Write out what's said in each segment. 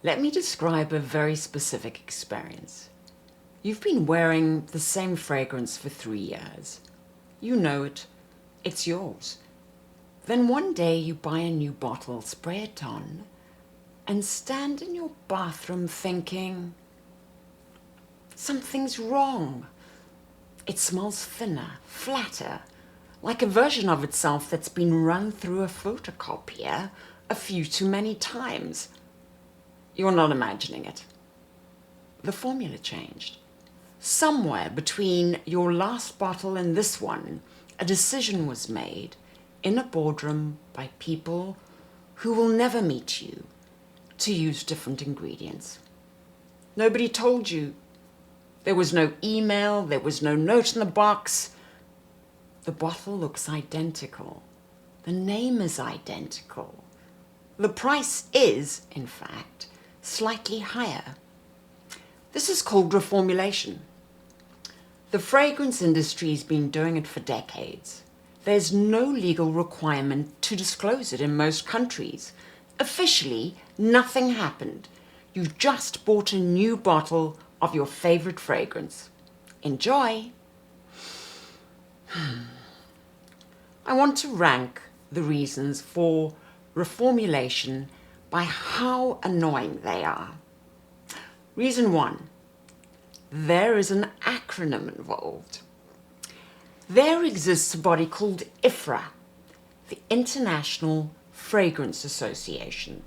Let me describe a very specific experience. You've been wearing the same fragrance for 3 years. You know it. It's yours. Then one day you buy a new bottle, spray it on, and stand in your bathroom thinking, something's wrong. It smells thinner, flatter, like a version of itself that's been run through a photocopier a few too many times. You're not imagining it. The formula changed. Somewhere between your last bottle and this one, a decision was made in a boardroom by people who will never meet you to use different ingredients. Nobody told you. There was no email, there was no note in the box. The bottle looks identical. The name is identical. The price is, in fact, slightly higher. This is called reformulation. The fragrance industry has been doing it for decades. There's no legal requirement to disclose it in most countries. Officially, nothing happened. You just bought a new bottle of your favorite fragrance. Enjoy! I want to rank the reasons for reformulation by how annoying they are. Reason 1, there is an acronym involved. There exists a body called IFRA, the International Fragrance Association.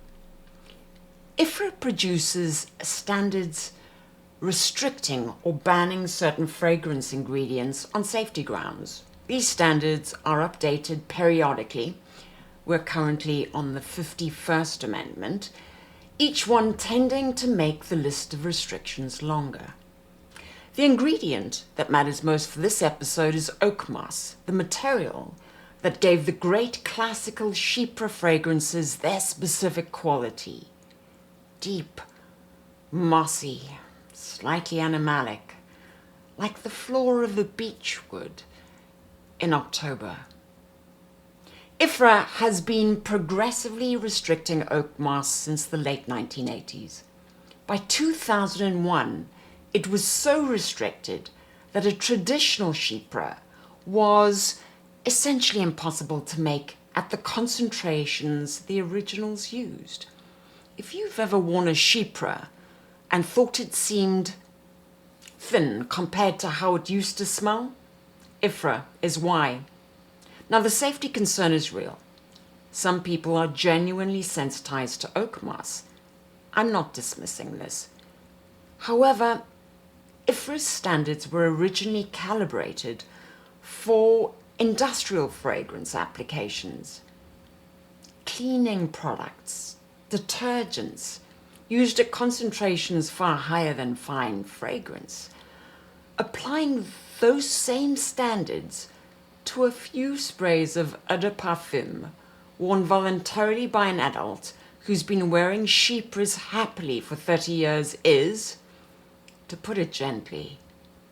IFRA produces standards restricting or banning certain fragrance ingredients on safety grounds. These standards are updated periodically. We're currently on the 51st Amendment, each one tending to make the list of restrictions longer. The ingredient that matters most for this episode is oakmoss, the material that gave the great classical chypre fragrances their specific quality. Deep, mossy, slightly animalic, like the floor of a beech wood in October. IFRA has been progressively restricting oakmoss since the late 1980s. By 2001, it was so restricted that a traditional chypre was essentially impossible to make at the concentrations the originals used. If you've ever worn a chypre and thought it seemed thin compared to how it used to smell, IFRA is why. Now, the safety concern is real. Some people are genuinely sensitized to oakmoss. I'm not dismissing this. However, IFRA's standards were originally calibrated for industrial fragrance applications. Cleaning products, detergents, used at concentrations far higher than fine fragrance. Applying those same standards to a few sprays of eau de parfum worn voluntarily by an adult who's been wearing chypres happily for 30 years is, to put it gently,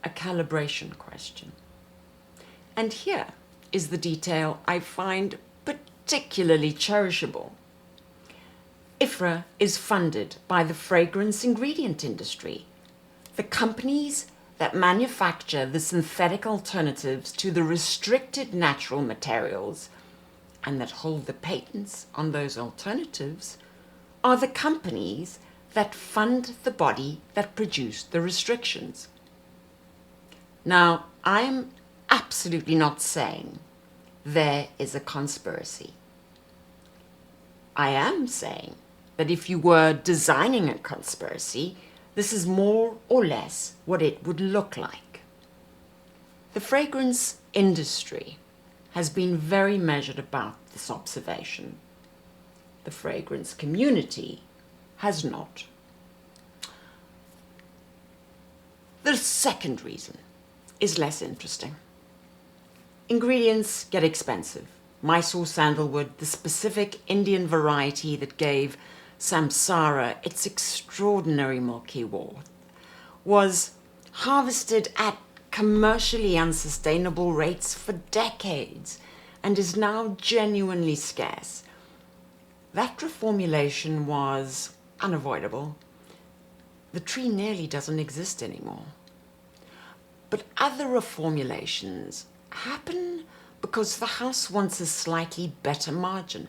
a calibration question. And here is the detail I find particularly cherishable. IFRA is funded by the fragrance ingredient industry, the companies that manufacture the synthetic alternatives to the restricted natural materials and that hold the patents on those alternatives are the companies that fund the body that produced the restrictions. Now, I'm absolutely not saying there is a conspiracy. I am saying that if you were designing a conspiracy, this is more or less what it would look like. The fragrance industry has been very measured about this observation. The fragrance community has not. The second reason is less interesting. Ingredients get expensive. Mysore sandalwood, the specific Indian variety that gave Samsara its extraordinary milky worth, was harvested at commercially unsustainable rates for decades and is now genuinely scarce. That reformulation was unavoidable. The tree nearly doesn't exist anymore. But other reformulations happen because the house wants a slightly better margin.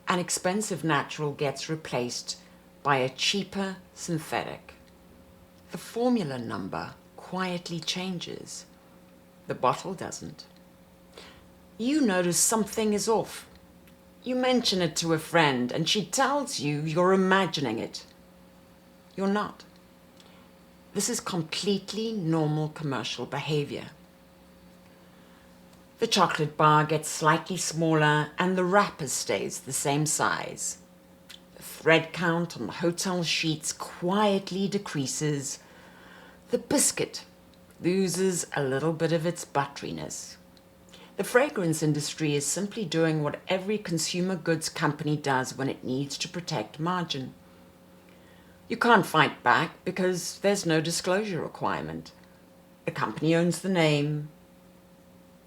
An expensive natural gets replaced by a cheaper synthetic. The formula number quietly changes. The bottle doesn't. You notice something is off. You mention it to a friend and she tells you you're imagining it. You're not. This is completely normal commercial behavior. The chocolate bar gets slightly smaller and the wrapper stays the same size. The thread count on the hotel sheets quietly decreases. The biscuit loses a little bit of its butteriness. The fragrance industry is simply doing what every consumer goods company does when it needs to protect margin. You can't fight back because there's no disclosure requirement. The company owns the name.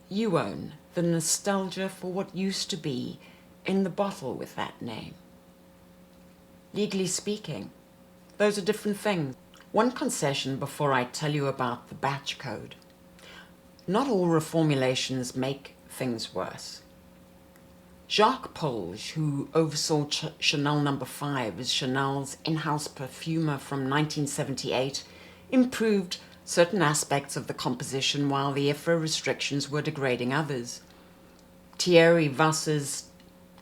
You own the nostalgia for what used to be in the bottle with that name. Legally speaking, those are different things. One concession before I tell you about the batch code. Not all reformulations make things worse. Jacques Polge, who oversaw Chanel No. 5 as Chanel's in-house perfumer from 1978, improved certain aspects of the composition while the IFRA restrictions were degrading others. Thierry Vass's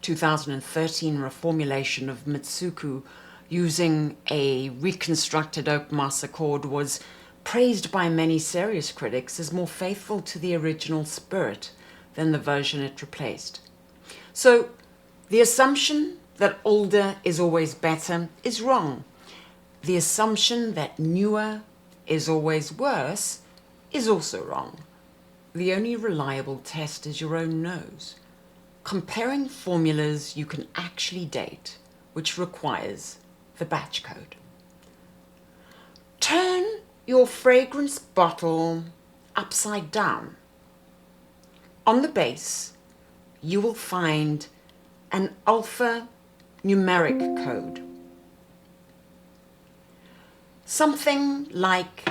2013 reformulation of Mitsouko using a reconstructed oakmoss accord was praised by many serious critics as more faithful to the original spirit than the version it replaced. So, the assumption that older is always better is wrong. The assumption that newer is always worse is also wrong. The only reliable test is your own nose. Comparing formulas you can actually date, which requires the batch code. Turn your fragrance bottle upside down. On the base, you will find an alphanumeric code. Something like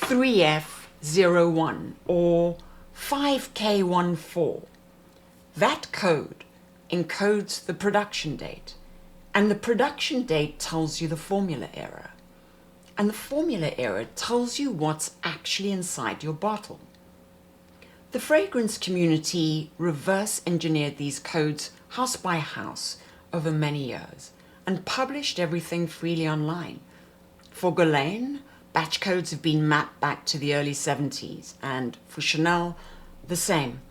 3F01 or 5K14. That code encodes the production date, and the production date tells you the formula error. And the formula error tells you what's actually inside your bottle. The fragrance community reverse engineered these codes house by house over many years and published everything freely online. For Guerlain, batch codes have been mapped back to the early 70s, and for Chanel, the same.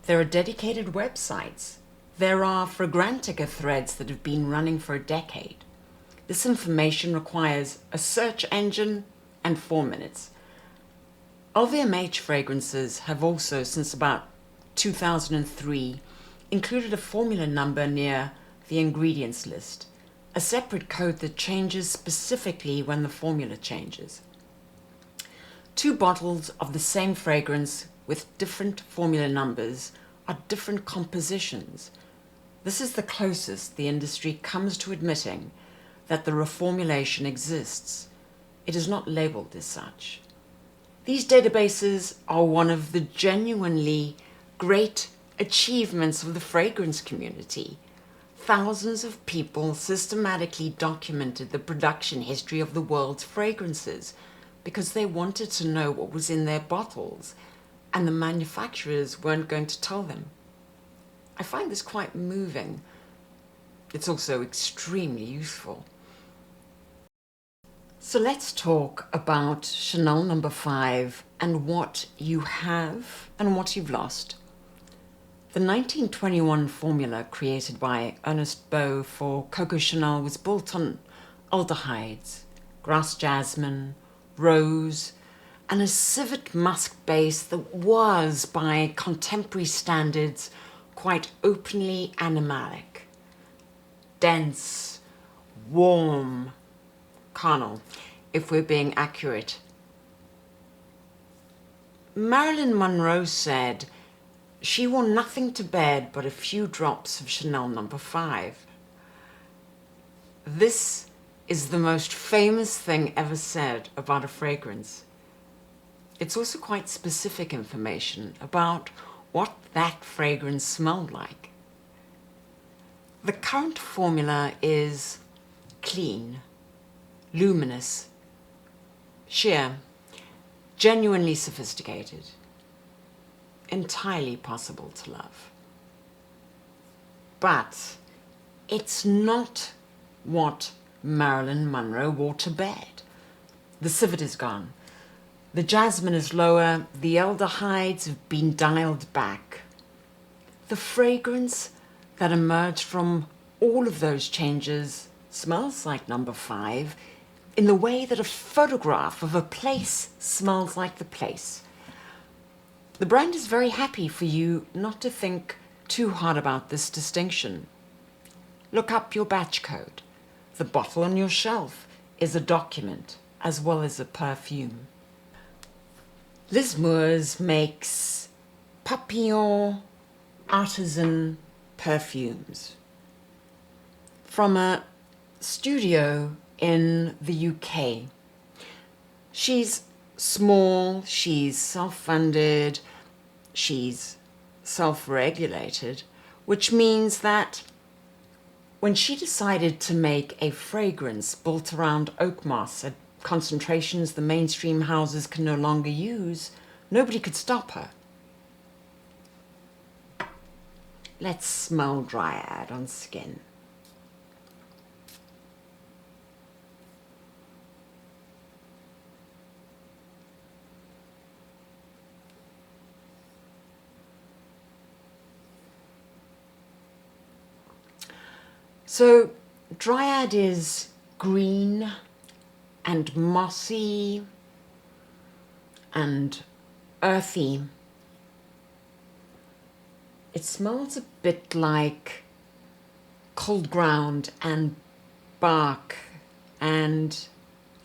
There are dedicated websites. There are Fragrantica threads that have been running for a decade. This information requires a search engine and 4 minutes. LVMH fragrances have also, since about 2003, included a formula number near the ingredients list, a separate code that changes specifically when the formula changes. 2 bottles of the same fragrance with different formula numbers are different compositions. This is the closest the industry comes to admitting that the reformulation exists. It is not labeled as such. These databases are one of the genuinely great achievements of the fragrance community. Thousands of people systematically documented the production history of the world's fragrances because they wanted to know what was in their bottles, and the manufacturers weren't going to tell them. I find this quite moving. It's also extremely useful. So let's talk about Chanel No. 5 and what you have and what you've lost. The 1921 formula created by Ernest Beau for Coco Chanel was built on aldehydes, grass jasmine, rose, and a civet musk base that was, by contemporary standards, quite openly animalic. Dense, warm, carnal, if we're being accurate. Marilyn Monroe said she wore nothing to bed but a few drops of Chanel No. 5. This is the most famous thing ever said about a fragrance. It's also quite specific information about what that fragrance smelled like. The current formula is clean, luminous, sheer, genuinely sophisticated, entirely possible to love. But it's not what Marilyn Monroe wore to bed. The civet is gone. The jasmine is lower. The aldehydes have been dialed back. The fragrance that emerged from all of those changes smells like number 5 in the way that a photograph of a place smells like the place. The brand is very happy for you not to think too hard about this distinction. Look up your batch code. The bottle on your shelf is a document as well as a perfume. Liz Moores makes Papillon artisan perfumes from a studio in the UK. She's small, she's self-funded, she's self-regulated, which means that when she decided to make a fragrance built around oak moss at concentrations the mainstream houses can no longer use, nobody could stop her. Let's smell Dryad on skin. So Dryad is green and mossy and earthy. It smells a bit like cold ground and bark and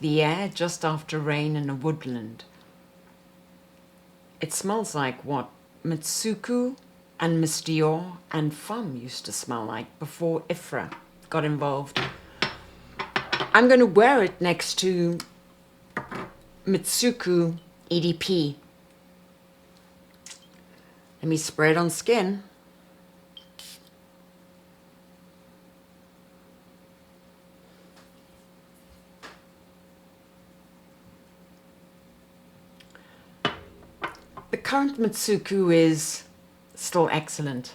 the air just after rain in a woodland. It smells like what Mitsouko and Miss Dior and Femme used to smell like before IFRA got involved. I'm going to wear it next to Mitsouko EDP. Let me spray it on skin. The current Mitsouko is still excellent.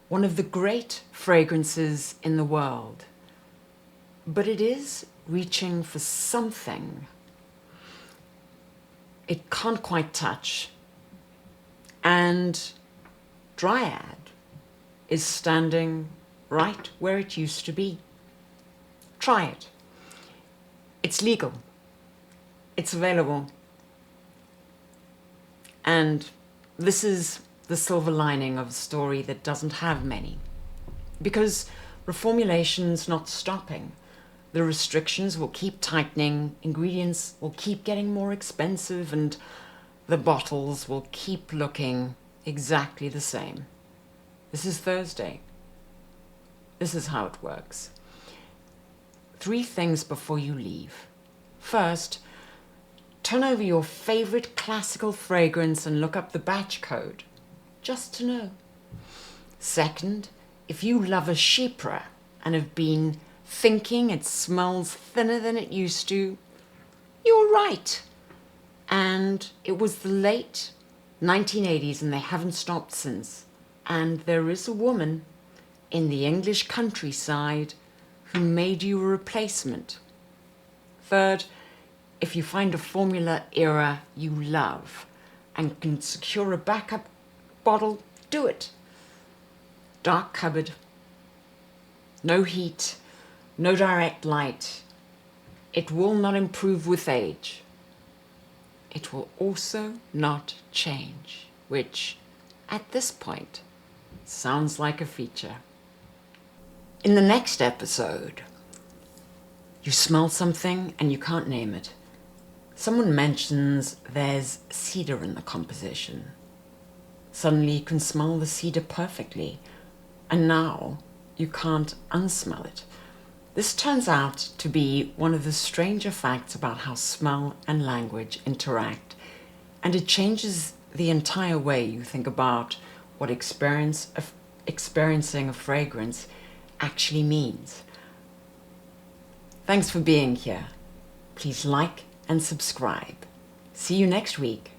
One of the great fragrances in the world. But it is reaching for something it can't quite touch. And Dryad is standing right where it used to be. Try it. It's legal. It's available. And this is the silver lining of a story that doesn't have many. Because reformulation's not stopping. The restrictions will keep tightening, ingredients will keep getting more expensive, and the bottles will keep looking exactly the same. This is Thursday. This is how it works. 3 things before you leave. First, turn over your favorite classical fragrance and look up the batch code, just to know. Second, if you love a chypre and have been thinking it smells thinner than it used to, you're right. And it was the late 1980s and they haven't stopped since. And there is a woman in the English countryside who made you a replacement. Third, if you find a formula era you love and can secure a backup bottle, do it. Dark cupboard, no heat, no direct light. It will not improve with age. It will also not change, which, at this point, sounds like a feature. In the next episode, you smell something and you can't name it. Someone mentions there's cedar in the composition. Suddenly you can smell the cedar perfectly, and now you can't unsmell it. This turns out to be one of the stranger facts about how smell and language interact, and it changes the entire way you think about what experiencing a fragrance actually means. Thanks for being here. Please like and subscribe. See you next week.